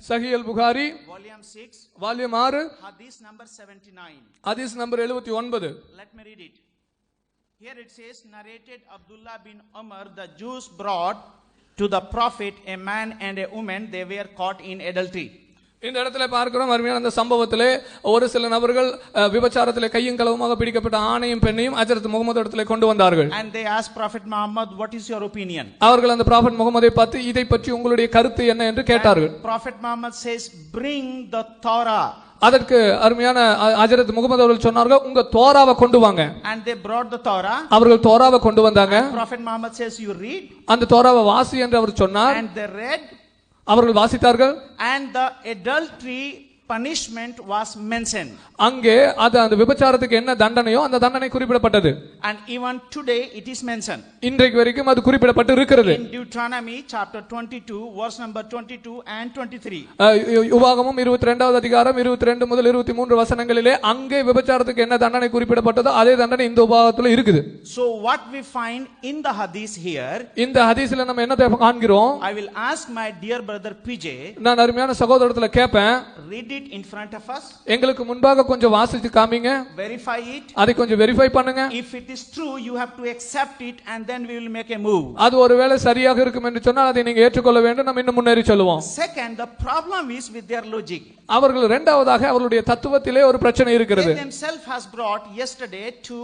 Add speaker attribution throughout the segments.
Speaker 1: Sahih al-Bukhari
Speaker 2: volume 6
Speaker 1: volume 6
Speaker 2: hadith number 79.
Speaker 1: hadith number 79.
Speaker 2: Let me read it. Here it says, narrated Abdullah bin Umar, the Jews brought to the prophet a man and a woman, they were caught in adultery.
Speaker 1: இந்த இடத்துல பார்க்கிறோம் அருமையான அந்த சம்பவத்திலே ஒரு சில நபர்கள் விபச்சாரத்திலே கையும் களவுமாக பிடிக்கப்பட்ட ஆணையும் பெண்ணையும் ஹஜ்ரத் முகமது இடத்திலே கொண்டு வந்தார்கள்.
Speaker 2: And they asked Prophet Muhammad, what is your opinion?
Speaker 1: அவர்கள் அந்த ப்ராஃபட் முகமதை பார்த்து இதை பற்றி உங்களுடைய கருத்து என்ன என்று கேட்டார்கள்.
Speaker 2: Prophet Muhammad says, bring the Torah.
Speaker 1: அதற்கு அருமையான ஹஜ்ரத் முகமது அவர்கள் சொன்னார்கள், உங்க தோராவை கொண்டு வாங்க.
Speaker 2: And they brought the Torah.
Speaker 1: அவர்கள் தோராவை கொண்டு வந்தாங்க.
Speaker 2: Prophet Muhammad says, you read.
Speaker 1: அந்த தோராவை வாசி என்று அவர் சொன்னார்.
Speaker 2: And they read.
Speaker 1: அவர்கள் வாசித்தார்கள்.
Speaker 2: And the adultery punishment was mentioned.
Speaker 1: அங்கே அந்த விபச்சாரத்துக்கு என்ன தண்டனையோ அந்த தண்டனை குறிப்பிடப்பட்டது.
Speaker 2: And even today it is mentioned.
Speaker 1: இன்றைக்கு வரைக்கும் அது குறிப்பிடப்பட்டு இருக்கிறது.
Speaker 2: In Deuteronomy chapter 22 verse number 22 and 23.
Speaker 1: உபாகமம் 22வது அதிகாரம் 22 முதல் 23 வசனங்களிலே அங்கே விபச்சாரத்துக்கு என்ன தண்டனை குறிப்பிடப்பட்டதோ அதே தண்டனை இந்த உபாகமத்துல இருக்குது.
Speaker 2: So what we find in the hadith here,
Speaker 1: இந்த ஹதீஸ்ல நம்ம என்னத்தை காண்கிறோம்?
Speaker 2: I will ask my dear brother PJ.
Speaker 1: நான் அருமையான சகோதரத்துல கேட்பேன்,
Speaker 2: read it in front of us.
Speaker 1: எங்களுக்கு முன்பாக கொஞ்சம் வாசிச்சு காமிங்க.
Speaker 2: Verify it.
Speaker 1: அதை கொஞ்சம் வெரிஃபை பண்ணுங்க.
Speaker 2: If it is true, you have to accept it and then we will make a move.
Speaker 1: அது ஒருவேளை சரியாக இருக்கும் என்று சொன்னால் அதை நீங்க ஏற்றுக்கொள்ள வேண்டும். நம்ம இன்னும் முன்னேறி செல்வோம்.
Speaker 2: Second, the problem is with their logic.
Speaker 1: அவர்கள் இரண்டாவதாக அவர்களுடைய தத்துவத்திலே ஒரு பிரச்சனை இருக்கிறது.
Speaker 2: They themselves has brought yesterday to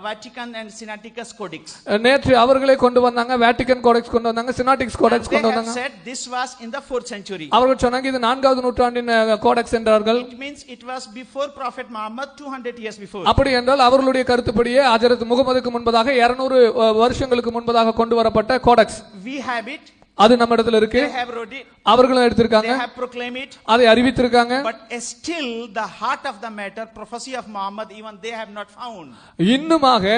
Speaker 2: Vatican and Sinaiticus Codex.
Speaker 1: நேற்று அவர்களே கொண்டு வந்தாங்க, வேட்டிகன் கோடெக்ஸ் கொண்டு வந்தாங்க, சினாட்டிக்ஸ் கோடெக்ஸ் கொண்டு வந்தாங்க.
Speaker 2: They said this was in the 4th century.
Speaker 1: அவர்கள் சொன்னாங்க இது 4வது நூற்றாண்டின் கோடெக்ஸ் என்றார்கள்.
Speaker 2: It means it was before Prophet Muhammad, 200 years before.
Speaker 1: அப்படி என்றால் அவர்களுடைய கருத்துப்படியே ஹஜ்ரத் முகமதுக்கு முன்பதாக 200 வருஷங்களுக்கு முன்பதாக கொண்டு வரப்பட்ட கோடெக்ஸ்.
Speaker 2: We have it.
Speaker 1: அது நம்ம இடத்துல இருக்கு.
Speaker 2: They have wrote it.
Speaker 1: அவர்களும் எடுத்திருக்காங்க.
Speaker 2: They have proclaimed it.
Speaker 1: அதை அறிவித்திருக்காங்க.
Speaker 2: But still the heart of the matter, prophecy of Muhammad, even they have not found.
Speaker 1: இன்னுமாக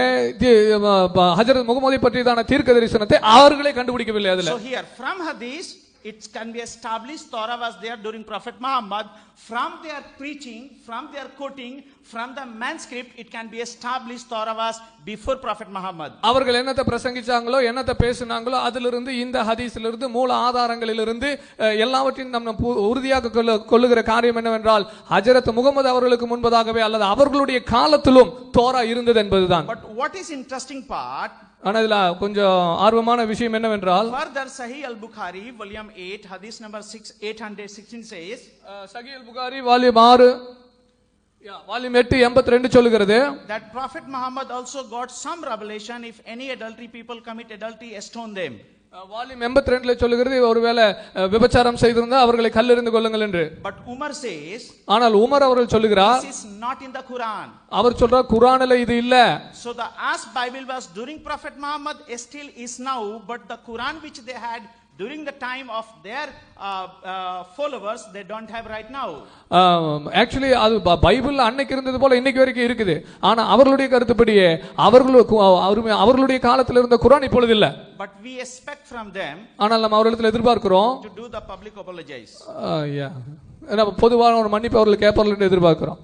Speaker 1: ஹஜ்ரத் முகமதை பற்றியதான தீர்க்க தரிசனத்தை அவர்களே கண்டுபிடிக்கவில்லை அதுல.
Speaker 2: So here from hadith it can be established Torah was there during Prophet Muhammad. From their preaching, from their quoting, from the manuscript, it can be established Torah was before Prophet Muhammad.
Speaker 1: அவர்கள் என்னத்தை பிரசங்கிச்சாங்களோ என்னத்தை பேசினாங்களோ அதிலிருந்து இந்த ஹதீஸிலிருந்து மூல ஆதாரங்களிலிருந்து எல்லாவற்றையும் நம்ம உறுதியாக கொள்ளுகிற காரியம் என்னவென்றால் ஹஜ்ரத் முகமது அவர்களுக்கு முன்பதாகவே அல்லது அவர்களுடைய காலத்திலும் தோரா இருந்தது என்பதுதான்.
Speaker 2: But what is interesting part,
Speaker 1: ஆனா இதுல கொஞ்சம் ஆர்வமான விஷயம் என்னவென்றால்
Speaker 2: further Sahih al-Bukhari volume 8 hadith number 816 says,
Speaker 1: Sahih al-Bukhari volume 6 volume 8 82 சொல்லுகிறது
Speaker 2: that Prophet Muhammad also got some revelation, if any adultery people commit adultery, stone them.
Speaker 1: Volume 82ல சொல்லுகிறது ஒருவேளை விபச்சாரம் செய்திருந்தா அவர்களை கல்லெறிந்து கொல்லுங்கள் என்று.
Speaker 2: But Umar says,
Speaker 1: ஆனால் உமர் அவர்கள் சொல்லுகிறார்,
Speaker 2: this is not in the Quran.
Speaker 1: அவர் சொல்றார் குர்ஆனில் இது இல்ல.
Speaker 2: So the as Bible was during Prophet Muhammad still is now, but the Quran which they had during the time of their followers they don't have right now.
Speaker 1: Actually அது பைபிள்ல அன்னைக்கு இருந்தது போல இன்னைக்கு வரைக்கும் இருக்குது. ஆனா அவர்களுடைய கருத்துப்படியே அவர்களுடைய காலத்தில் இருந்த குர்ஆன் இப்பொழுது இல்ல.
Speaker 2: But we expect from them,
Speaker 1: ஆனால் நம்ம அவர்களிடத்தில் எதிர்பார்க்கிறோம்,
Speaker 2: to do the public apologize.
Speaker 1: நம்ம பொதுவான ஒரு மன்னிப்பு அவர்கள் கேட்பார்கள் என்று எதிர்பார்க்கிறோம்.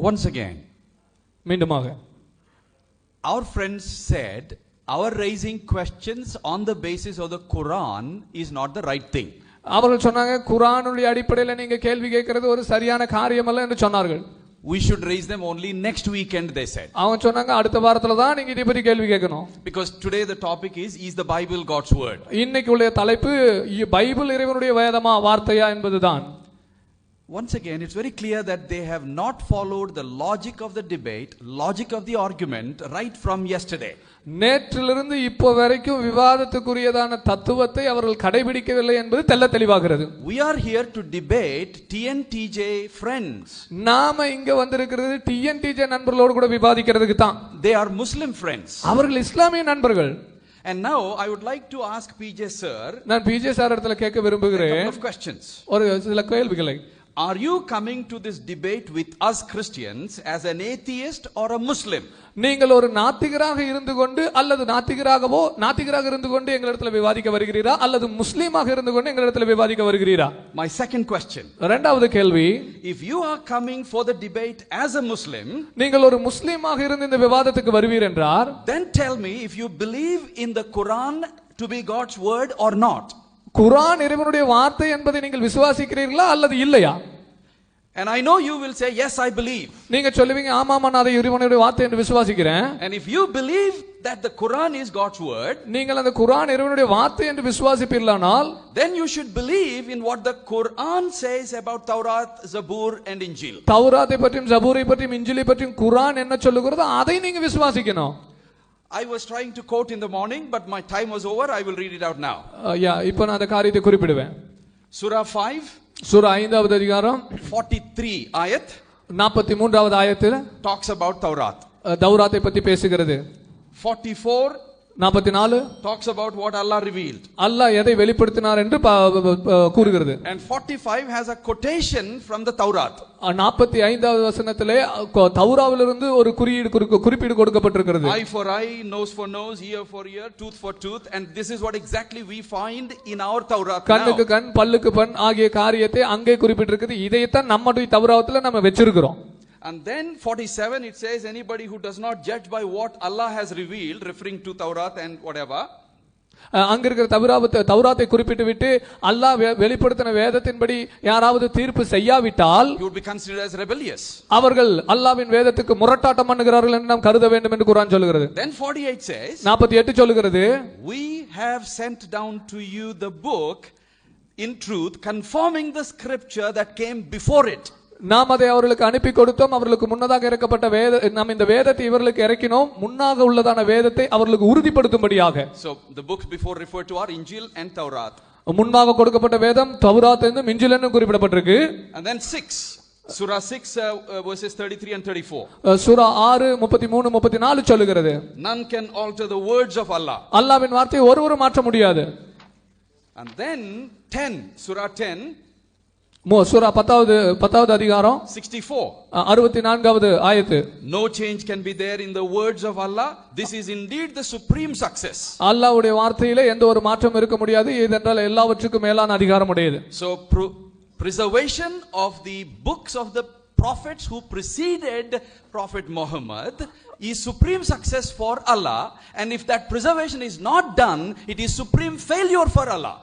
Speaker 3: Once again,
Speaker 1: மீண்டுமாக
Speaker 3: our friends said our raising questions on the basis of the Quran is not the right thing.
Speaker 1: அவர்கள் சொன்னாங்க குர்ஆனுடைய அடிப்படையில் நீங்க கேள்வி கேட்கிறது ஒரு சரியான காரியம் அல்ல என்று சொன்னார்கள்.
Speaker 3: We should raise them only next weekend, they said.
Speaker 1: அவங்க சொன்னாங்க அடுத்த வாரத்துல தான் நீங்க இதை பத்தி கேள்வி கேட்கணும்.
Speaker 3: Because today the topic is the Bible God's word.
Speaker 1: இன்னைக்கு உள்ள தலைப்பு பைபிள் இறைவனுடைய வேதமா வார்த்தையா என்பதுதான்.
Speaker 3: Once again, it's very clear that they have not followed the logic of the debate, logic of the argument right from yesterday.
Speaker 1: நேற்றிலிருந்து இப்போ வரைக்கும் விவாதத்துக்குரியதான தத்துவத்தை அவர்கள் கடைபிடிக்கவில்லை என்பது தெள்ள தெளிவாகிறது.
Speaker 3: We are here to debate TNTJ friends.
Speaker 1: நாம இங்க வந்திருக்கிறது TNTJ நண்பர்களோடு கூட விவாதிக்கிறதுக்கு தான்.
Speaker 3: They are Muslim friends.
Speaker 1: அவர்கள் இஸ்லாமிய நண்பர்கள்.
Speaker 3: And now I would like to ask PJ sir,
Speaker 1: நான் PJ சார் இடத்துல கேட்க விரும்புகிறேன்
Speaker 3: a couple of questions.
Speaker 1: ஒரு சில கேள்விகளை.
Speaker 3: Are you coming to this debate with us Christians as an atheist or a Muslim?
Speaker 1: நீங்கள் ஒரு நாத்திகராக இருந்து கொண்டு அல்லது நாத்திகராக இருந்து கொண்டு எங்களிடத்துல விவாதிக்க வருகிறீரா அல்லது முஸ்லீமாக இருந்து கொண்டு எங்களிடத்துல விவாதிக்க வருகிறீரா?
Speaker 3: My second question.
Speaker 1: இரண்டாவது கேள்வி,
Speaker 3: if you are coming for the debate as a Muslim,
Speaker 1: நீங்கள் ஒரு முஸ்லீமாக இருந்து இந்த விவாதத்துக்கு வருவீர் என்றார்,
Speaker 3: then tell me if you believe in the Quran to be God's word or not.
Speaker 1: குர்ஆன் இறைவனுடைய வார்த்தை என்பதை நீங்கள் விசுவாசிக்கிறீர்களா அல்லது இல்லையா?
Speaker 3: And I know you will say, yes, I believe.
Speaker 1: நீங்க சொல்லுவீங்க ஆமாமா நான் அதை இறைவனுடைய வார்த்தை என்று விசுவாசிக்கிறேன்.
Speaker 3: And if you believe that the Quran is God's word,
Speaker 1: நீங்கள் அந்த குர்ஆன் இறைவனுடைய வார்த்தை என்று விசுவாசிப்பீர்களானால்,
Speaker 3: then you should believe in what the Quran says about Taurat, Zabur and Injil.
Speaker 1: தௌராத்தை பற்றியும் ஜபூரை பற்றியும் இன்ஜிலை பற்றியும் குர்ஆன் என்ன சொல்லுகிறதோ அதை நீங்க விசுவாசிக்கணும்.
Speaker 3: I was trying to quote in the morning, but my time was over. I will read it out now.
Speaker 1: இப்போ நான் அந்த காரியத்தை குறிப்பிடுவேன்.
Speaker 3: Surah 5,
Speaker 1: சூரா 5வது அதிகாரம்
Speaker 3: 43 ayat
Speaker 1: 43வது ஆயத்தில்
Speaker 3: talks about Taurat.
Speaker 1: தௌராத்தை பற்றி பேசுகிறது.
Speaker 3: 44
Speaker 1: 44
Speaker 3: talks about what Allah revealed.
Speaker 1: அல்லாஹ் எதை வெளிப்படுத்தினார் என்று கூறுகிறது.
Speaker 3: And 45 has a quotation from the Taurat.
Speaker 1: 45வது வசனத்திலே தௌராவிலிருந்து ஒரு குறிப்பீடு கொடுக்கப்பட்டிருக்கிறது.
Speaker 3: Eye for eye, nose for nose, ear for ear, tooth for tooth, and this is what exactly we find in our Taurat now.
Speaker 1: கண்ணுக்கு கண் பல்லுக்கு பல் ஆகிய காரியத்தை அங்கே குறிப்பிட்டிருக்கிறது. இதைத்தான் நம்முடைய தௌராத்துல நம்ம வெச்சிருக்கிறோம்.
Speaker 3: And then 47 it says anybody who does not judge by what Allah has revealed, referring to Taurat and whatever,
Speaker 1: அங்க இருக்கிற தௌராத்தை குறிப்பிட்டு விட்டு அல்லாஹ் வெளிப்படுத்தின வேதத்தின்படி யாராவது தீர்ப்பு செய்யாவிட்டால்
Speaker 3: you would be considered as rebellious.
Speaker 1: அவர்கள் அல்லாஹ்வின் வேதத்துக்கு முரட்டாட்டம் பண்ணுகிறார்கள் என்று நாம் கருத வேண்டும் என்று குர்ஆன் சொல்கிறது.
Speaker 3: Then 48 says
Speaker 1: 48 சொல்கிறது,
Speaker 3: we have sent down to you the book in truth, confirming the scripture that came before it.
Speaker 1: நாம் அதை அவர்களுக்கு அனுப்பி கொடுத்தோம். அவர்களுக்கு முன்னதாக இறக்கப்பட்ட நாம் இந்த வேதத்தை இவர்களுக்கு இறக்கினோம், முன்னாக உள்ளதான வேதத்தை அவர்களுக்கு உறுதிப்படுத்தும்படியாக.
Speaker 3: So the books before referred to are Injil and Taurat.
Speaker 1: முன்பாக கொடுக்கப்பட்ட வேதம் தௌராத் என்றும் இன்ஜில் என்றும் குறிப்பிடப்பட்டிருக்கு.
Speaker 3: And then 6 Surah 6 verses 33 and 34.
Speaker 1: சூரா 6 33 34 சொல்லுகிறது,
Speaker 3: None can alter the words of Allah.
Speaker 1: அல்லாஹ்வின் வார்த்தையை ஒருவரும் மாற்ற முடியாது.
Speaker 3: And then 10 Surah 10
Speaker 1: சூரா 10வது அதிகாரம்
Speaker 3: 64.
Speaker 1: 64வது ஆயத்து.
Speaker 3: No change can be there in the words of Allah. This is indeed the supreme success.
Speaker 1: அல்லாஹ்வுடைய வார்த்தையிலே எந்த ஒரு மாற்றம் இருக்க முடியாது. இதென்றால் எல்லாவற்றுக்கும் மேலான அதிகாரம் உடையது.
Speaker 3: So preservation of the books of the prophets who preceded Prophet Muhammad is supreme success for Allah, and if that preservation is not done, it is supreme failure for Allah.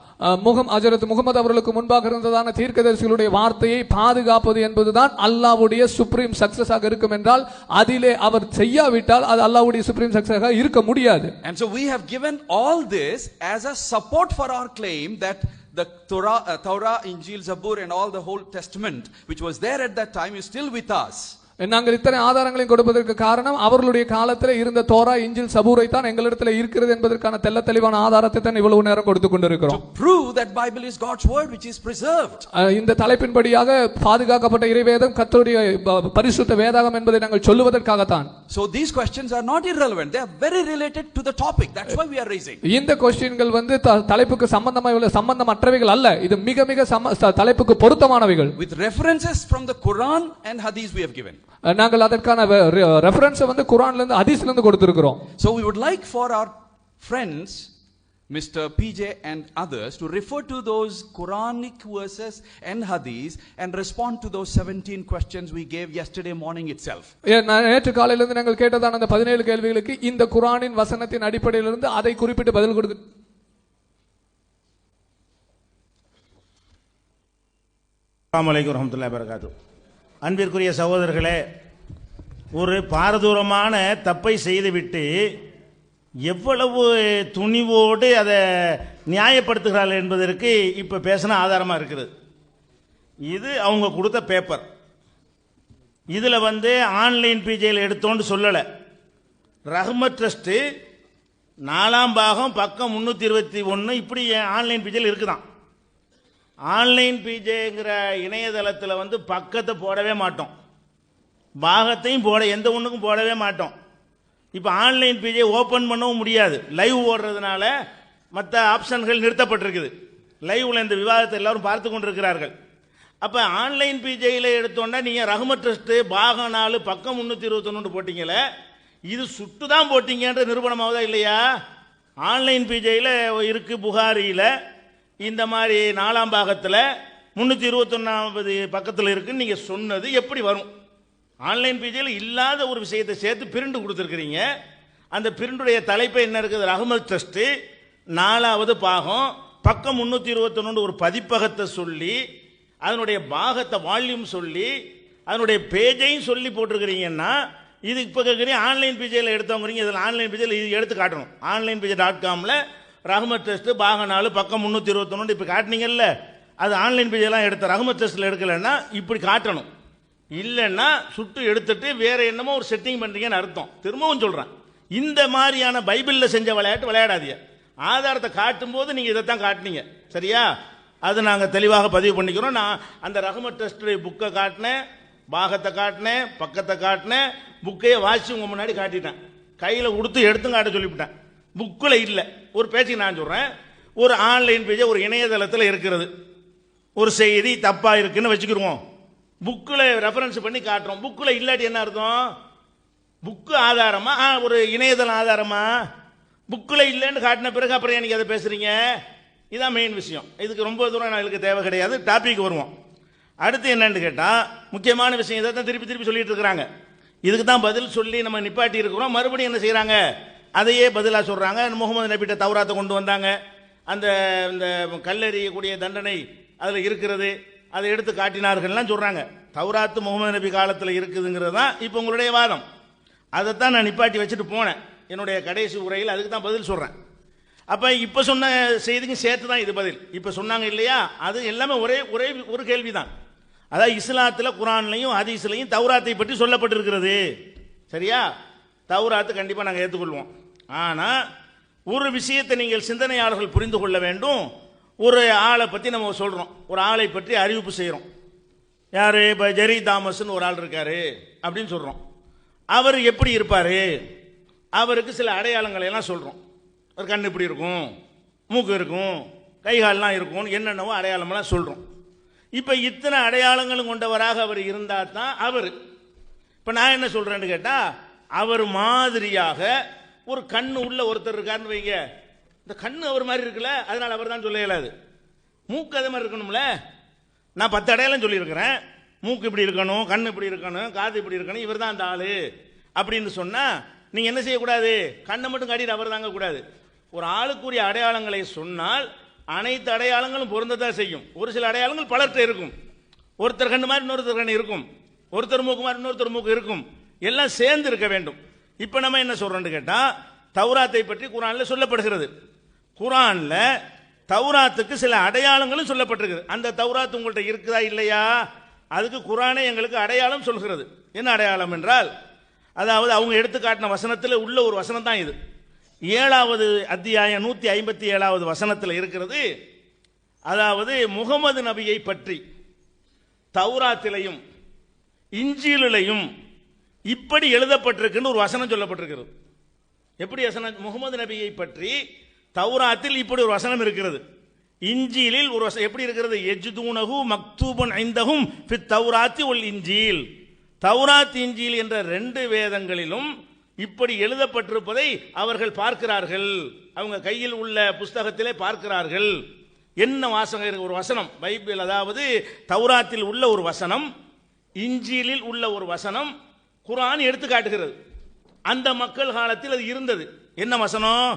Speaker 1: ஹஜ்ரத் முகமது அவர்களுக்கு முன்பாக இருந்ததான தீர்க்கதரிசிகளுடைய வார்த்தையை பாதுகாப்பது என்பதுதான் அல்லாஹ்வுடைய சுப்ரீம் சக்சஸாக இருக்கும் என்றால் அதிலே அவர் செய்யாவிட்டால் அது அல்லாஹ்வுடைய சுப்ரீம் சக்சஸாக இருக்க முடியாது.
Speaker 3: And so we have given all this as a support for our claim that the Torah, Injil, Zabur and all the whole Testament which was there at that time is still with us.
Speaker 1: நாங்கள் இத்தனை ஆதாரங்களையும் கொடுப்பதற்கு காரணம் அவர்களுடைய காலத்தில் இருந்த Torah இன்ஜில் சபூரை தான் எங்களிடத்தில் இருக்கிறது என்பதற்கான தெள்ள தெளிவான ஆதாரத்தை தான் இவ்வளவு நேரம் கொடுத்து கொண்டிருக்கிறோம்.
Speaker 3: To prove that Bible is God's word which is preserved.
Speaker 1: இந்த தலைப்பின்படியாக பாதுகாக்கப்பட்ட இறைவேதம் கர்த்தருடைய பரிசுத்த வேதாகம் என்பதை நாங்கள் சொல்லுவதற்காக தான்.
Speaker 3: So these questions are not irrelevant, they are very related to the topic, that's why we are raising.
Speaker 1: இந்த क्वेश्चनகள் வந்து தலைப்புக்கு சம்பந்தமற்றவைகள் அல்ல, இது மிக மிக தலைப்புக்கு பொருத்தமானவைகள்.
Speaker 3: With references from the Quran and Hadith we have given.
Speaker 1: நாங்கள் அதற்கான ரெஃபரன்ஸ் வந்து குர்ஆன்ல இருந்து ஹதீஸ்ல இருந்து கொடுத்திருக்கிறோம்.
Speaker 3: So we would like for our friends Mr. PJ and others to refer to those Quranic verses and Hadith and respond to those 17 questions we gave yesterday morning itself.
Speaker 1: நேற்று காலையில இருந்து நாங்கள் கேட்டதான அந்த 17 கேள்விகளுக்கு இந்த குர்ஆனின் வசனத்தின் அடிப்படையில் இருந்து அதை குறிப்பிட்டு பதில் கொடுத்து.
Speaker 4: அஸ்ஸலாமு அலைக்கும் வரஹ்மத்துல்லாஹி வபரகாத்துஹு. அன்பிற்குரிய சகோதரர்களே, ஒரு பாரதூரமான தப்பை செய்துவிட்டு எவ்வளவு துணிவோடு அதை நியாயப்படுத்துகிறார்கள் என்பதற்கு இப்போ பேசின ஆதாரமாக இருக்குது. இது அவங்க கொடுத்த பேப்பர். இதில் ஆன்லைன் பிஜேயில் எடுத்தோன்னு சொல்லலை. ரஹ்மத் ட்ரஸ்ட்டு 4ஆம் பாகம் பக்கம் 321 இப்படி ஆன்லைன் பிஜேயில் இருக்குதான். ஆன்லைன் பிஜேங்கிற இணையதளத்தில் பக்கத்தை போடவே மாட்டோம், பாகத்தையும் எந்த ஒன்றுக்கும் போடவே மாட்டோம். இப்போ ஆன்லைன் பிஜே ஓப்பன் பண்ணவும் முடியாது, லைவ் ஓடுறதுனால மற்ற ஆப்ஷன்கள் நிறுத்தப்பட்டிருக்குது. லைவில் இந்த விவாதத்தை எல்லாரும் பார்த்து கொண்டிருக்கிறார்கள். அப்போ ஆன்லைன் பிஜேயில் எடுத்தோன்னா நீங்கள் ரஹ்மத் ட்ரஸ்ட்டு பாகம் 4 பக்கம் 321 போட்டிங்களே, இது சுட்டு தான் போட்டிங்கன்ற நிரூபணமாவதா இல்லையா? ஆன்லைன் பிஜேயில் இருக்குது, புகாரியில் இந்த மாதிரி 4ஆம் பாகத்தில் 321வது பக்கத்தில் இருக்குன்னு நீங்கள் சொன்னது எப்படி வரும்? ஆன்லைன் பிஜேயில் இல்லாத ஒரு விஷயத்தை சேர்த்து பிரிண்ட் கொடுத்துருக்கிறீங்க. அந்த பிரிண்டுடைய தலைப்பை என்ன இருக்குது? ரஹ்மத் ட்ரஸ்ட்டு 4வது பாகம் பக்கம் 321 ஒரு பதிப்பகத்தை சொல்லி அதனுடைய பாகத்தை வால்யூம் சொல்லி அதனுடைய பேஜையும் சொல்லி போட்டிருக்கிறீங்கன்னா இது இப்போ கேட்குறீங்க ஆன்லைன் பேஜில் எடுத்தவங்கிறீங்க. இதில் ஆன்லைன் பேஜில் இது எடுத்து காட்டணும். ஆன்லைன் பேஜ்.comல ரஹ்மத் டெஸ்ட் பாகம் 4 பக்கம் 321 இப்போ காட்டினீங்கல்ல, அது ஆன்லைன் பேஜெல்லாம் எடுத்த ரஹ்மத் டெஸ்ட்டில் எடுக்கலைன்னா இப்படி காட்டணும். இல்லைன்னா சுட்டு எடுத்துட்டு வேற என்னமோ ஒரு செட்டிங் பண்ணுறீங்கன்னு அர்த்தம். திரும்பவும் சொல்கிறேன், இந்த மாதிரியான பைபிளில் செஞ்ச விளையாட்டு விளையாடாதீங்க. ஆதாரத்தை காட்டும்போது நீங்கள் இதைத்தான் காட்டினீங்க, சரியா? அது நாங்கள் தெளிவாக பதிவு பண்ணிக்கிறோம். நான் அந்த ரஹ்மத் டெஸ்ட்டுடைய புக்கை காட்டினேன், பாகத்தை காட்டினேன், பக்கத்தை காட்டினேன், புக்கையை வாசிச்சு உங்கள் முன்னாடி காட்டிட்டேன். கையில் கொடுத்து எடுத்தும் காட்ட சொல்லிவிட்டேன். புக்கில் இல்லை. ஒரு பேச்சுக்கு நான் சொல்கிறேன், ஒரு ஆன்லைன் பேஜ் ஒரு இணையதளத்தில் இருக்கிறது, ஒரு செய்தி தப்பாக இருக்குன்னு வச்சுக்கிடுவோம். புக்கில் ரெஃபரன்ஸ் பண்ணி காட்டுறோம். புக்கில் இல்லாட்டி என்ன அர்த்தம்? புக்கு ஆதாரமா ஒரு இணையதளம் ஆதாரமா? புக்கில் இல்லைன்னு காட்டின பிறகு அப்புறம் எனக்கு அதை பேசுகிறீங்க? இதுதான் மெயின் விஷயம். இதுக்கு ரொம்ப தூரம் நான் இதுக்கு தேவை கிடையாது. டாபிக் வருவோம். அடுத்து என்னன்னு கேட்டால் முக்கியமான விஷயம் இதை தான் திருப்பி திருப்பி சொல்லிட்டு இருக்கிறாங்க. இதுக்கு தான் பதில் சொல்லி நம்ம நிப்பாட்டி இருக்கிறோம். மறுபடியும் என்ன செய்கிறாங்க? அதையே பதிலாக சொல்கிறாங்க. முகமது நபிட்ட தௌராத்தை கொண்டு வந்தாங்க, அந்த இந்த கல்லெறியக்கூடிய தண்டனை அதில் இருக்கிறது, அதை எடுத்து காட்டினார்கள்லாம் சொல்கிறாங்க. தௌராத்து முகமது நபி காலத்தில் இருக்குதுங்கிறது தான் இப்போ உங்களுடைய வாதம். அதைத்தான் நான் நிப்பாட்டி வச்சுட்டு போனேன் என்னுடைய கடைசி உரையில். அதுக்கு தான் பதில் சொல்கிறேன். அப்போ இப்போ சொன்ன செய்திக்கும் சேர்த்து தான் இது பதில். இப்போ சொன்னாங்க இல்லையா, அது எல்லாமே ஒரே ஒரே ஒரு கேள்வி தான். அதாவது இஸ்லாத்தில் குரான்லையும் ஹதீஸ்லையும் தௌராத்தை பற்றி சொல்லப்பட்டிருக்கிறது, சரியா? தௌராத்து கண்டிப்பாக நாங்கள் ஏற்றுக்கொள்வோம். ஆனால் ஒரு விஷயத்தை நீங்கள் சிந்தனையாளர்கள் புரிந்து கொள்ள வேண்டும். ஒரு ஆளை பற்றி நம்ம சொல்கிறோம், ஒரு ஆளை பற்றி அறிவிப்பு செய்கிறோம். யார்? இப்போ ஜெரி தாமஸ்ன்னு ஒரு ஆள் இருக்காரு அப்படின்னு சொல்கிறோம். அவர் எப்படி இருப்பார்? அவருக்கு சில அடையாளங்களை எல்லாம் சொல்கிறோம். ஒரு கண் இப்படி இருக்கும், மூக்கு இருக்கும், கைகாலெலாம் இருக்கும், என்னென்னவோ அடையாளமெல்லாம் சொல்கிறோம். இப்போ இத்தனை அடையாளங்களும் கொண்டவராக அவர் இருந்தால் தான் அவர். இப்போ நான் என்ன சொல்கிறேன்னு கேட்டால், அவர் மாதிரியாக ஒரு கண் உள்ள ஒருத்தர் இருக்காருன்னு வைங்க, இந்த கண் அவர் மாதிரி இருக்குல்ல, அதனால் அவர் தான் சொல்ல இயலாது. மூக்கு அதே மாதிரி இருக்கணும்ல. நான் 10 அடையாளம் சொல்லியிருக்கிறேன். மூக்கு இப்படி இருக்கணும், கண் இப்படி இருக்கணும், காது இப்படி இருக்கணும், இவர் தான் அந்த ஆள் அப்படின்னு சொன்னால் நீங்கள் என்ன செய்யக்கூடாது? கண்ணை மட்டும் காட்டிட்டு அவர் தாங்க கூடாது. ஒரு ஆளுக்குரிய அடையாளங்களை சொன்னால் அனைத்து அடையாளங்களும் பொருந்ததான் செய்யும். ஒரு சில அடையாளங்கள் பலர்கிட்ட இருக்கும். ஒருத்தர் கண்ணு மாதிரி இன்னொருத்தர் கண்ணு இருக்கும், ஒருத்தர் மூக்கு மாதிரி இன்னொருத்தர் மூக்கு இருக்கும், எல்லாம் சேர்ந்து இருக்க வேண்டும். இப்போ நம்ம என்ன சொல்கிறோன்னு கேட்டால், தௌராத்தை பற்றி குரானில் சொல்லப்படுகிறது. குரானில் தௌராத்துக்கு சில அடையாளங்களும் சொல்லப்பட்டிருக்குது. அந்த தௌராத் உங்கள்கிட்ட இருக்குதா இல்லையா? அதுக்கு குரானே எங்களுக்கு அடையாளம் சொல்கிறது. என்ன அடையாளம் என்றால், அதாவது அவங்க எடுத்து காட்டின வசனத்தில் உள்ள ஒரு வசனம் தான் இது. 7வது அத்தியாயம் 157வது வசனத்தில் இருக்கிறது. அதாவது முகமது நபியை பற்றி தௌராத்திலையும் இஞ்சிலிலையும் இப்படி எழுதப்பட்டிருக்குன்னு ஒரு வசனம் சொல்லப்பட்டிருக்கிறது. எப்படி வசனம்? முகமது நபியை பற்றி தௌராத்தில் இப்படி ஒரு வசனம் இருக்கிறது, இஞ்சிலில் ஒரு வசனம் எப்படி இருக்கிறது? எஜ்தூனஹு மக்தூபன் ஐந்தஹும் ஃபித் தௌராத்தி வல் இஞ்சில். தௌராத் இஞ்சில் என்ற 2 வேதங்களிலும் இப்படி எழுதப்பட்டிருப்பதை அவர்கள் பார்க்கிறார்கள். அவங்க கையில் உள்ள புஸ்தகத்திலே பார்க்கிறார்கள். என்ன வாசகம்? ஒரு வசனம் பைபிள், அதாவது தௌராத்தில் உள்ள ஒரு வசனம், இஞ்சிலில் உள்ள ஒரு வசனம் குர்ஆன் எடுத்து காட்டுகிறது. அந்த மக்கள் காலத்தில் அது இருந்தது. என்ன வசனம்?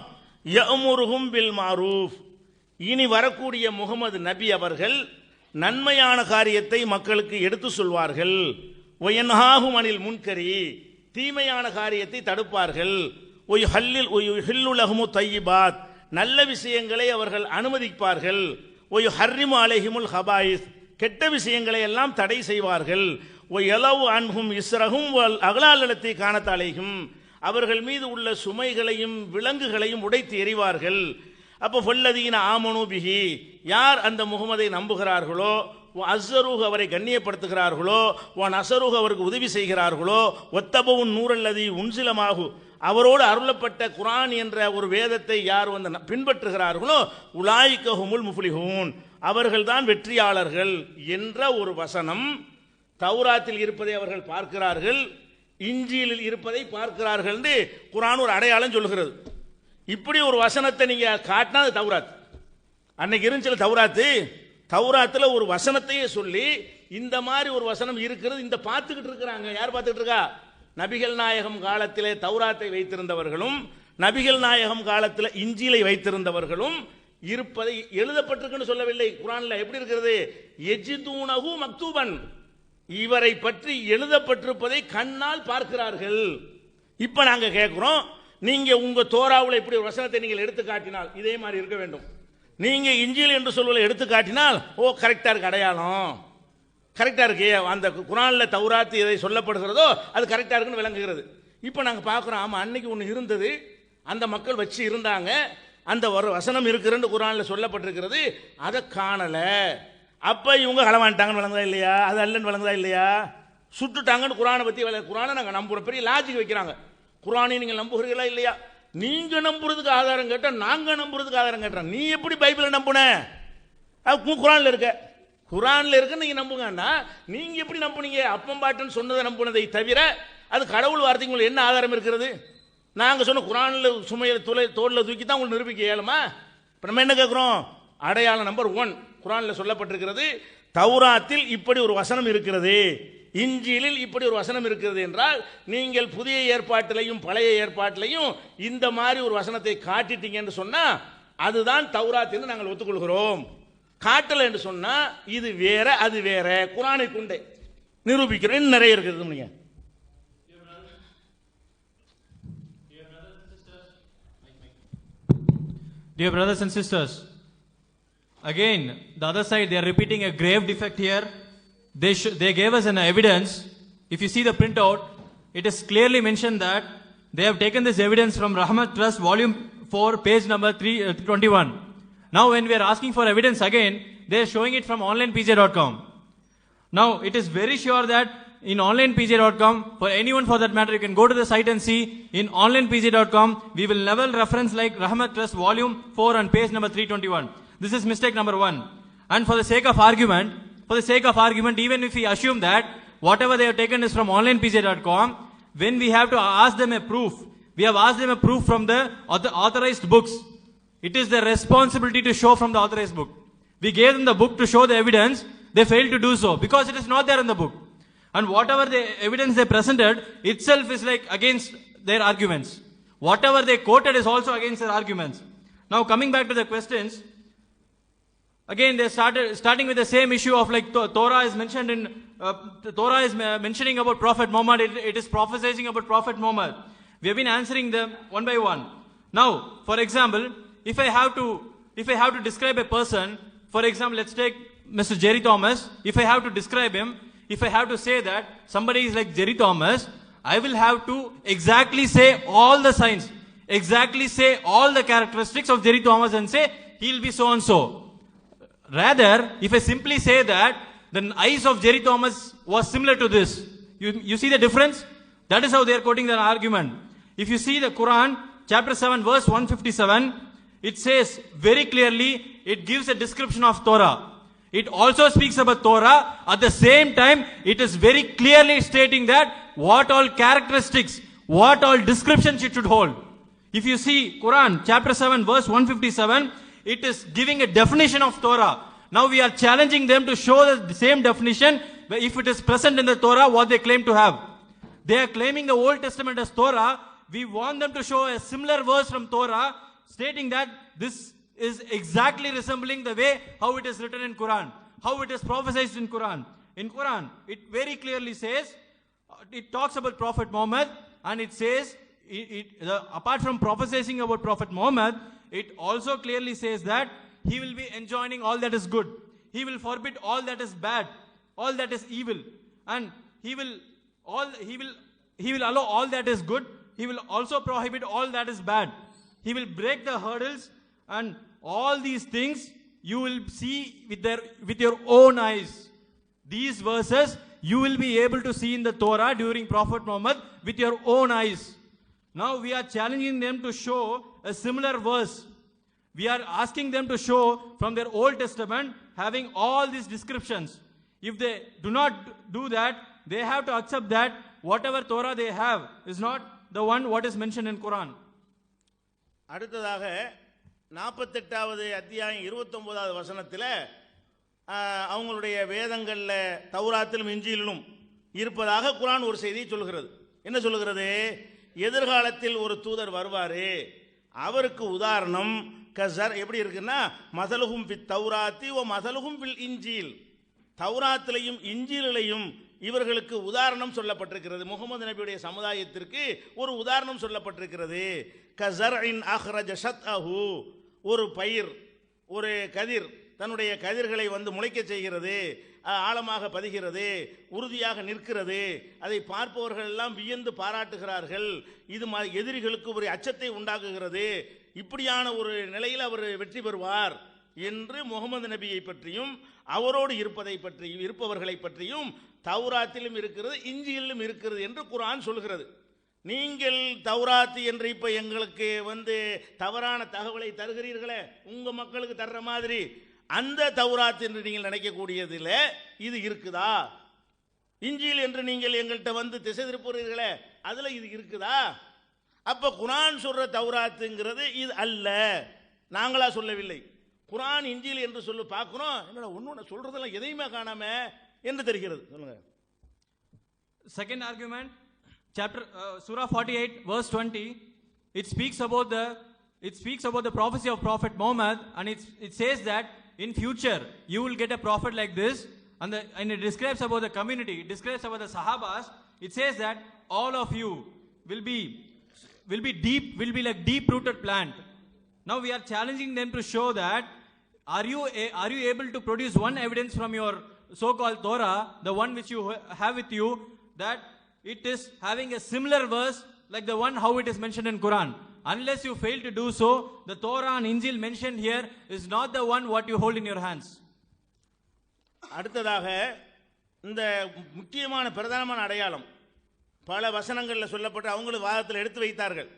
Speaker 4: யஅமுருஹும் பில் மாரூஃப். இனி வரக்கூடிய முகமது நபி அவர்கள் நன்மையான காரியத்தை மக்களுக்கு எடுத்து சொல்வார்கள். வயன்ஹாஹும் அனில் முன்கரி, தீமையான காரியத்தை தடுப்பார்கள். ஒய் ஹல்லில் ஒய் ஹில்லுலஹுமு தையிபாத், நல்ல விஷயங்களை அவர்கள் அனுமதிப்பார்கள். ஒய் ஹர்ரிமு அலைஹிமுல் ஹபாயிஸ், கெட்ட விஷயங்களை எல்லாம் தடை செய்வார்கள். ஒய் யலவு அன்ஹும் இஸ்ரஹும் வல் அகலாலத்தை காணத் அலைஹும், அவர்கள் மீது உள்ள சுமைகளையும் விலங்குகளையும் உடைத்து எறிவார்கள். அப்போ ஃபல்லதீன ஆமனு பிஹி, யார் அந்த முகமதை நம்புகிறார்களோ, அஸ்ஸரூஹ் அவரை கண்ணியப்படுத்துகிறார்களோ, நஸரூஹ் அவருக்கு உதவி செய்கிறார்களோ, ஒத்தபவுன் நூறல்லதி உன்சிலமாகு, அவரோடு அருளப்பட்ட குர்ஆன் என்ற ஒரு வேதத்தை யார் வந்து பின்பற்றுகிறார்களோ, உலாயிக்கஹுமுல் முஃப்லிஹூன், அவர்கள்தான் வெற்றியாளர்கள் என்ற ஒரு வசனம் தௌராத்தில் இருப்பதை அவர்கள் பார்க்கிறார்கள், இஞ்சிலில் இருப்பதை பார்க்கிறார்கள் என்று குர்ஆன் ஒரு அடையாளம் சொல்கிறது. இப்படி ஒரு வசனத்தை நீங்க காட்டினா அது தௌராத். அன்னைக்கு இருந்துச்சு தௌராத்து. தௌராத்தில் ஒரு வசனத்தையே சொல்லி இந்த மாதிரி ஒரு வசனம் இருக்கிறது, இந்த பார்த்துக்கிட்டு இருக்கிறாங்க. யார் பார்த்துக்கிட்டு இருக்கா? நபிகள் நாயகம் காலத்திலே தௌராத்தை வைத்திருந்தவர்களும் நபிகள் நாயகம் காலத்தில் இஞ்சிலை வைத்திருந்தவர்களும் இருப்பதை எழுதப்பட்டிருக்குன்னு சொல்லவில்லை. குர்ஆன்ல எப்படி இருக்கிறது? யஜிதூனஹு மக்தூபன், இவரை பற்றி எழுதப்பட்டிருப்பதை கண்ணால் பார்க்கிறார்கள். இப்ப நாங்க கேட்கிறோம், நீங்க உங்க தோராவுல இப்படி ஒரு வசனத்தை நீங்கள் எடுத்து காட்டினால் இதே மாதிரி இருக்க வேண்டும். நீங்க இஞ்சில் என்று சொல்வதை எடுத்து காட்டினால் ஓ கரெக்டா இருக்கு, அடையாளம் கரெக்டா இருக்கு, அந்த குர்ஆன்ல தௌராத் எதை சொல்லப்படுகிறதோ அது கரெக்டா இருக்குன்னு விளங்குகிறது. இப்ப நாங்க பார்க்கிறோம், ஆமா அன்னைக்கு ஒன்று இருந்தது, அந்த மக்கள் வச்சு இருந்தாங்க, அந்த ஒரு வசனம் இருக்குன்னு குர்ஆன்ல சொல்லப்பட்டிருக்கிறது, அதை காணல. அப்ப இவங்க களவாண்டாங்கன்னு விளங்குதா இல்லையா? அது அல்லன்னு விளங்குதா இல்லையா? சுட்டுட்டாங்கன்னு குர்ஆனை பத்தி குர்ஆனை நாங்க நம்புறோம், பெரிய லாஜிக் வைக்கிறாங்க. குர்ஆனை நீங்க நம்புகிறீங்களா இல்லையா? நீங்க நம்புறதுக்கு ஆதாரம் கேட்டா நாங்க நம்புறதுக்கு ஆதாரம் கேட்டோம். நீ எப்படி பைபிளை நம்புன? குர்ஆன்ல இருக்க, குர்ஆன்ல இருக்கு நீங்க நம்புங்கன்னா நீங்க எப்படி நம்புனீங்க? அப்பம் பாட்டுன்னு சொன்னதை நம்புனதை தவிர அது கடவுள் வார்த்தைக்கு உங்களுக்கு என்ன ஆதாரம் இருக்கிறது? நாங்க சொன்ன குர்ஆன்ல சுமையை தோல்ல தூக்கி தான் உங்களுக்கு நிரூபிக்க இயலுமா? இப்ப நம்ம என்ன கேட்கிறோம்? அடையாளம் நம்பர் 1 குர்ஆன்ல சொல்லப்பட்டிருக்கிறது, தௌராத்தில் இப்படி ஒரு வசனம் இருக்கிறது, இஞ்சிலில் இப்படி ஒரு வசனம் இருக்கிறது என்றால் நீங்கள் புதிய ஏற்பாட்டிலையும் பழைய ஏற்பாட்டிலையும் இந்த மாதிரி ஒரு வசனத்தை காட்டிட்டீங்கன்னு சொன்னா அதுதான் தௌராத் என்று நாங்கள் ஒத்துக்கொள்கிறோம். காட்டல என்று சொன்னா இது வேற அது வேற, குர்ஆனை கொண்டே நிரூபிக்கிறேன். நிறைய இருக்குது. நீங்க
Speaker 5: Dear brothers and sisters, again, the other side, they are repeating a grave defect here. They gave us an evidence. If you see the printout, it is clearly mentioned that they have taken this evidence from Rahmat Trust, volume 4, page number 321. Now, when we are asking for evidence again, they are showing it from onlinepj.com. Now, it is very sure that in onlinepj.com, for anyone for that matter, you can go to the site and see. In onlinepj.com, we will never reference like Rahmat Trust, volume 4 and page number 321. This is mistake number 1. And for the sake of argument, even if we assume that whatever they have taken is from onlinepj.com, when we have to ask them a proof, we have asked them a proof from the authorized books. It is their responsibility to show from the authorized book. We gave them the book to show the evidence. They failed to do so because it is not there in the book. And whatever the evidence they presented itself is like against their arguments. Whatever they quoted is also against their arguments. Now coming back to the questions, again they starting with the same issue of like Torah is mentioned in Torah is mentioning about Prophet Muhammad. It is prophesying about Prophet Muhammad. We have been answering them one by one. Now, for example, if I have to describe a person, for example, let's take Mr. Jerry Thomas. If I have to describe him, if I have to say that somebody is like Jerry Thomas, I will have to exactly say all the signs, exactly say all the characteristics of Jerry Thomas and say he'll be so and so. Rather, if I simply say that the eyes of Jerry Thomas was similar to this, you see the difference? That is how they are quoting their argument. If you see the Quran, chapter 7, verse 157, it says very clearly, it gives a description of Torah. It also speaks about Torah. At the same time, it is very clearly stating that what all characteristics, what all descriptions it should hold. If you see Quran, chapter 7, verse 157, it is giving a definition of Torah. Now we are challenging them to show the same definition, if it is present in the Torah, what they claim to have. They are claiming the Old Testament as Torah. We want them to show a similar verse from Torah, stating that this is exactly resembling the way how it is written in Quran, how it is prophesied in Quran. In Quran, it very clearly says, it talks about Prophet Muhammad, and it says, apart from prophesying about Prophet Muhammad, it also clearly says that he will be enjoining all that is good. He will forbid all that is bad, all that is evil, and he will allow all that is good. He will also prohibit all that is bad. He will break the hurdles, and all these things you will see with your own eyes. These verses you will be able to see in the Torah during Prophet Muhammad with your own eyes. Now we are challenging them to show a similar verse. We are asking them to show from their Old Testament having all these descriptions. If they do not do that, they have to accept that whatever Torah they have is not the one what is mentioned in Quran.
Speaker 4: அடுத்ததாக 48வது அத்தியாயம் 29வது வசனத்தில் அவங்களுடைய வேதங்களில் தௌராத்திலும் இஞ்சிலும் இருப்பதாக குர்ஆன் ஒரு செய்தியை சொல்கிறது. என்ன சொல்கிறது? எதிர்காலத்தில் ஒரு தூதர் வருவார், அவருக்கு உதாரணம் கஸர் எப்படி இருக்குன்னா மதலுகும் ஃபித் தௌராத்தி ஓ மதலுகும் ஃபில் இன்ஜீல், தௌராத்திலையும் இன்ஜீலிலையும் இவர்களுக்கு உதாரணம் சொல்லப்பட்டிருக்கிறது. முகமது நபியுடைய சமுதாயத்திற்கு ஒரு உதாரணம் சொல்லப்பட்டிருக்கிறது. கஸர்இன் அஹ்ரஜ ஷத்அஹு, ஒரு பயிர், ஒரு கதிர் தன்னுடைய கதிர்களை முளைக்க செய்கிறது, ஆழமாக பதிகிறது, உறுதியாக நிற்கிறது. அதை பார்ப்பவர்கள் எல்லாம் வியந்து பாராட்டுகிறார்கள். இது எதிரிகளுக்கு ஒரு அச்சத்தை உண்டாக்குகிறது. இப்படியான ஒரு நிலையில் அவர் வெற்றி பெறுவார் என்று முகமது நபியை பற்றியும் அவரோடு இருப்பவர்களை பற்றியும் தௌராத்திலும் இருக்கிறது, இஞ்சியிலும் இருக்கிறது என்று குர்ஆன் சொல்கிறது. நீங்கள் தௌராத் என்று இப்ப எங்களுக்கு தவறான தகவலை தருகிறீர்களே, உங்க மக்களுக்கு தர்ற மாதிரி அந்த தௌராத் என்று நீங்கள் நினைக்கக்கூடியதில் இது இருக்குதா? இஞ்சில் என்று நீங்கள் எங்கள்கிட்ட திசை திருப்புறீர்களே, அதுல இது இருக்குதா? அப்ப குர்ஆன் சொல்ற தௌராத்துங்கிறது இது அல்ல, நாங்களா சொல்லவில்லை. குர்ஆன் இஞ்சில் என்று சொல்லி பார்க்கிறோம், என்னடா ஒன்னு சொல்றதெல்லாம் எதையுமே காணாம என்று தெரிகிறது. சொல்லுங்க.
Speaker 5: Second argument, chapter Surah 48 verse 20, it speaks about the prophecy of Prophet Muhammad, and it says that in future you will get a prophet like this, and it describes about the community, it describes about the Sahabas. It says that all of you will be like deep rooted plant. Now we are challenging them to show that are you able to produce one evidence from your so-called Torah, the one which you have with you, that it is having a similar verse like the one how it is mentioned in Quran. Unless you fail to do so, the Torah and Injil mentioned here is not the one what you hold in your hands.
Speaker 4: அடுத்ததாக இந்த முக்கியமான பிரதானமான அடையாளம் பல வசனங்களில் சொல்லப்பட்டு அவங்களும் வாதத்தில் எடுத்து வைத்தார்கள்.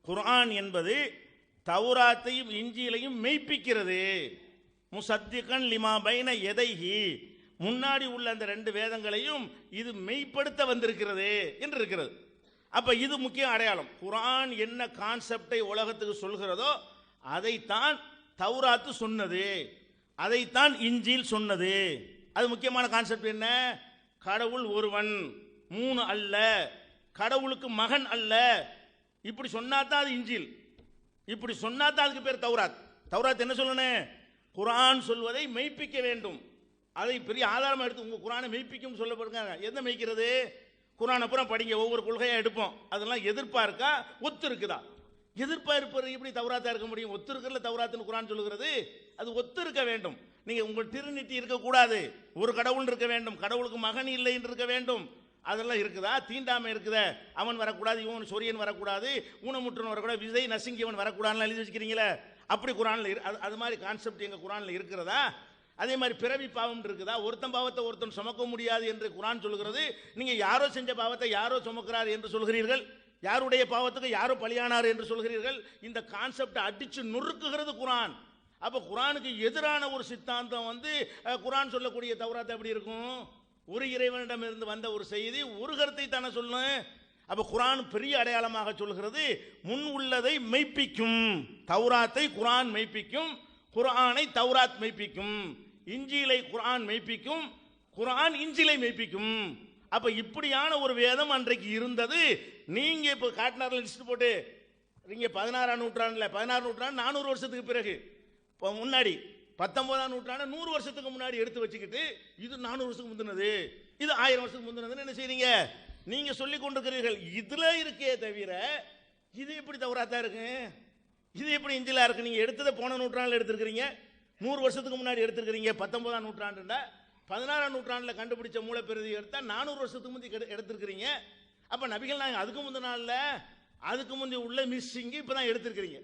Speaker 4: குர்ஆன் என்பது தௌராத்தையும் இஞ்சிலையும் மெய்ப்பிக்கிறது. முசத்திகன் லிமா பைன எதைஹி, முன்னாடி உள்ள அந்த 2 வேதங்களையும் இது மெய்ப்படுத்த வந்திருக்கிறது என்று இருக்கிறது. அப்ப இது முக்கிய அடையாளம். குர்ஆன் என்ன கான்செப்டை உலகத்துக்கு சொல்கிறதோ அதைத்தான் தௌராத்து சொன்னது, அதைத்தான் இஞ்சில் சொன்னது. அது முக்கியமான கான்செப்ட் என்ன? கடவுள் ஒருவன், 3 அல்ல, கடவுளுக்கு மகன் அல்ல. இப்படி சொன்னாதான் அது இஞ்சில், இப்படி சொன்னாதான் அதுக்கு பேர் தௌராத். தௌராத் என்ன சொல்லணும்? குர்ஆன் சொல்வதை மெய்ப்பிக்க வேண்டும். அதை பெரிய ஆதாரமாக எடுத்து உங்க குர்ஆனை மெய்ப்பிக்கும் சொல்லப்படுங்க. எந்த மெய்க்கிறது? குர்ஆனை அப்புறம் படிங்க, ஒவ்வொரு கொள்கையாக எடுப்போம். அதெல்லாம் எதிர்ப்பா இருக்கா, ஒத்து இருக்குதா? எதிர்ப்பா இருப்பது எப்படி தௌராத்தா இருக்க முடியும்? ஒத்து இருக்கிறதுல தௌராத்துன்னு குர்ஆன் சொல்லுகிறது. அது ஒத்து இருக்க வேண்டும். நீங்க உங்கள் திருநீட்டி இருக்கக்கூடாது, ஒரு கடவுள் இருக்க வேண்டும், கடவுளுக்கு மகன் இல்லை என்று இருக்க வேண்டும். அதெல்லாம் இருக்குதா? தீண்டாமை இருக்குதா? அவன் வரக்கூடாது, இவன் சொரியன் வரக்கூடாது, ஊனமுற்றவன் வரக்கூடாது, விதை நசுங்கியவன் வரக்கூடாதுன்னு எழுதி வச்சுக்கிறீங்களே, அப்படி குர்ஆன்ல அது மாதிரி கான்செப்ட் எங்க குர்ஆன்ல இருக்கிறதா? அதே மாதிரி பிறவி பாவம் இருக்குதா? ஒருத்தன் பாவத்தை ஒருத்தன் சுமக்க முடியாது என்று குர்ஆன் சொல்கிறது. நீங்க யாரோ செஞ்ச பாவத்தை யாரோ சுமக்கிறார் என்று சொல்கிறீர்கள், யாருடைய பாவத்துக்கு யாரோ பலியானார் என்று சொல்கிறீர்கள். இந்த கான்செப்டை அடிச்சு நொறுக்குகிறது குர்ஆன். அப்ப குர்ஆனுக்கு எதிரான ஒரு சித்தாந்தம் குர்ஆன் சொல்லக்கூடிய தௌராத் எப்படி இருக்கும்? ஒரு இறைவனிடம் இருந்து வந்த ஒரு செய்தி, ஒரு கருத்தை தானே சொல்லணும். அப்ப குர்ஆன் பெரிய அடையாளமாக சொல்கிறது, முன் உள்ளதை மெய்ப்பிக்கும். தௌராத்தை குர்ஆன் மெய்ப்பிக்கும், குர்ஆனை தௌராத் மெய்ப்பிக்கும். இஞ்சிலை குர்ஆன் மெய்ப்பிக்கும், குர்ஆன் இஞ்சிலை மெய்ப்பிக்கும். அப்ப இப்படியான ஒரு வேதம் அன்றைக்கு இருந்தது. நீங்க இப்ப காட்டினார்ல லிஸ்ட் போட்டு நீங்க 16ஆம் நூற்றாண்டுல 16 நூற்றாண்டு 400 வருஷத்துக்கு பிறகு முன்னாடி 19ஆம் நூற்றாண்டு 100 வருஷத்துக்கு முன்னாடி எடுத்து வச்சுக்கிட்டு இது 400 வருஷத்துக்கு முந்தினது, இது 1000 வருஷத்துக்கு முந்தினதுன்னு என்ன செய்றீங்க? நீங்க சொல்லிக் கொண்டிருக்கிறீர்கள். இதுல இருக்கே தவிர இது எப்படி தௌராத்தா இருக்கு, இது எப்படி இஞ்சிலா இருக்கு? நீங்க எடுத்ததை போன நூற்றாண்டுல எடுத்திருக்கிறீங்க, 100 வருஷத்துக்கு முன்னாடி எடுத்திருக்கிறீங்க. 19ஆம் நூற்றாண்டுல 16ஆம் நூற்றாண்டுல கண்டுபிடிச்ச மூலப்பிரதி எடுத்தா 400 வருஷத்துக்கு முந்தி எடுத்திருக்கிறீங்க. அப்ப நபிகள் நாயகம் அதுக்கு முந்தின நாள்ல அதுக்கு முந்தி உள்ள மிஸ்ஸிங் இப்பதான் எடுத்திருக்கிறீங்க.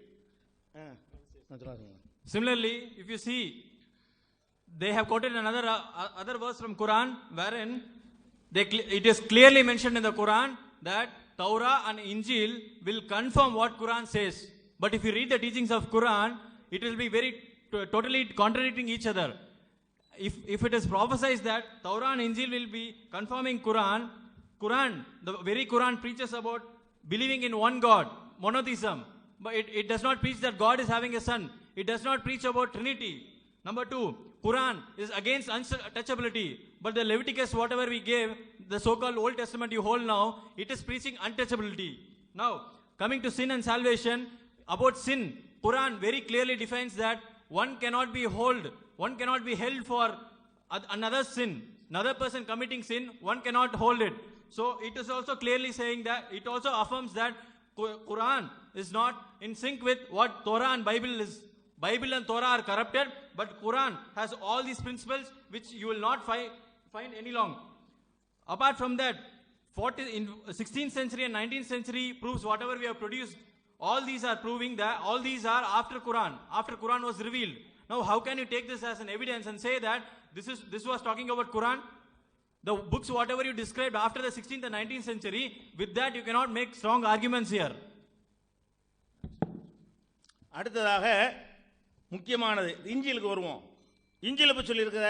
Speaker 5: Similarly, if you see, they have quoted another verse from Quran wherein it is clearly mentioned in the Quran that Torah and Injil will confirm what Quran says. But if you read the teachings of Quran, it will be totally contradicting each other. If it is prophesied that Torah and Injil will be confirming Quran, the very Quran preaches about believing in one God, monotheism. But it does not preach that God is having a son. It does not preach about Trinity. Number 2, Quran is against untouchability. But the Leviticus, whatever we gave, the so-called Old Testament you hold now, it is preaching untouchability. Now, coming to sin and salvation, about sin, Quran very clearly defines that one cannot be held for another sin. Another person committing sin, one cannot hold it. So it is also clearly saying that, it also affirms that Quran is not in sync with what Torah and Bible is. Bible and Torah are corrupted, but Quran has all these principles which you will not find any longer. Apart from that, in 16th century and 19th century proofs, whatever we have produced, all these are proving that all these are after Quran was revealed. Now how can you take this as an evidence and say that this was talking about Quran? The books whatever you described after the 16th and 19th century, with that you cannot make strong arguments here.
Speaker 4: அடுத்ததாக முக்கியமானது இஞ்சிலுக்கு வருவோம். இஞ்சில போய் சொல்லியிருக்கிற